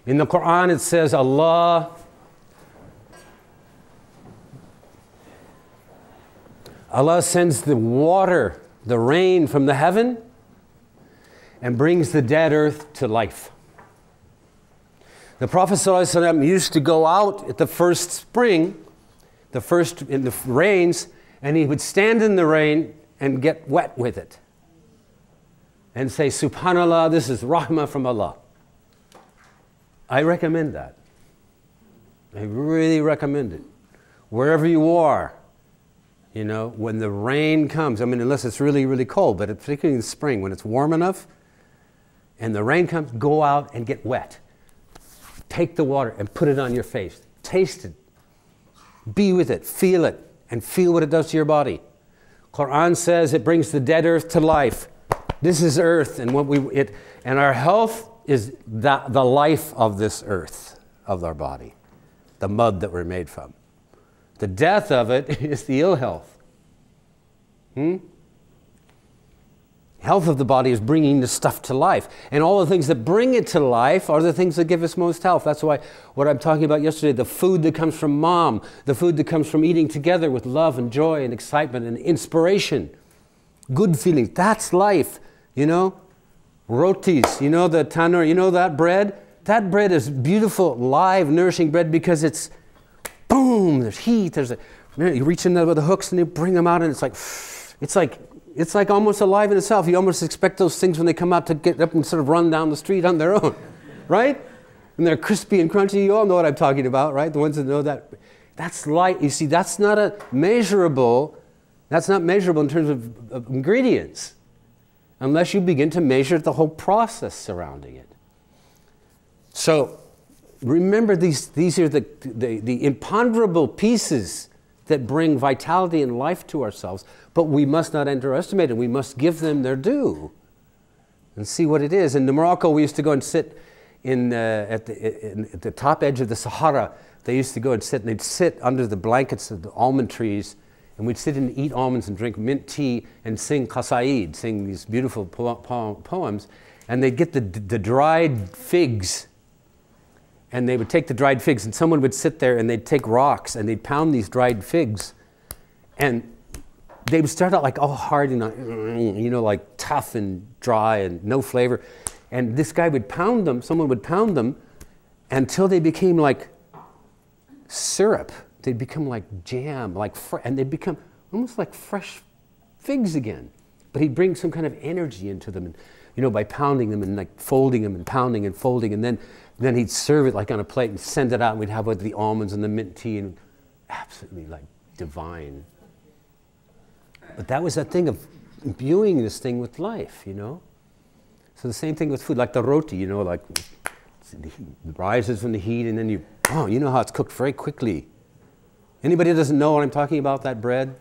In the Quran it says Allah sends the water, the rain from the heaven, and brings the dead earth to life. The Prophet ﷺ used to go out at the first spring, in the rains, and he would stand in the rain and get wet with it. And say, Subhanallah, this is rahmah from Allah. I recommend that. I really recommend it. Wherever you are, you know, when the rain comes, I mean, unless it's really, really cold, but particularly in the spring, when it's warm enough, and the rain comes, go out and get wet. Take the water and put it on your face. Taste it. Be with it. Feel it. And feel what it does to your body. Quran says it brings the dead earth to life. This is earth, and and our health is the life of this earth, of our body. The mud that we're made from. The death of it is the ill health. Health of the body is bringing the stuff to life. And all the things that bring it to life are the things that give us most health. That's why what I'm talking about yesterday, the food that comes from mom, the food that comes from eating together with love and joy and excitement and inspiration, good feelings, that's life, you know. Rotis, you know the tanur, you know that bread? That bread is beautiful, live, nourishing bread because it's, boom, there's heat, you reach in there with the hooks and you bring them out and it's like almost alive in itself. You almost expect those things when they come out to get up and sort of run down the street on their own, right? And they're crispy and crunchy. You all know what I'm talking about, right? The ones that know that. That's light. You see, that's not measurable in terms of ingredients, unless you begin to measure the whole process surrounding it. So remember, these are the imponderable pieces that bring vitality and life to ourselves, but we must not underestimate them. We must give them their due and see what it is. In Morocco, we used to go and sit at the top edge of the Sahara. They used to go and they'd sit under the blankets of the almond trees, and we'd sit and eat almonds and drink mint tea and sing qasaid, sing these beautiful poems, and they'd get the dried figs. And they would take the dried figs, and someone would sit there and they'd take rocks and they'd pound these dried figs. And they would start out like all hard and, you know, like tough and dry and no flavor. And this guy would pound them, someone would pound them until they became like syrup. They'd become like jam, and they'd become almost like fresh figs again. But he'd bring some kind of energy into them, and, you know, by pounding them and like folding them and pounding and folding, and then he'd serve it like on a plate and send it out, and we'd have like the almonds and the mint tea, and absolutely like divine. But that was that thing of imbuing this thing with life, you know? So the same thing with food, like the roti, you know, like it rises from the heat, and then you know how it's cooked very quickly. Anybody that doesn't know what I'm talking about, that bread?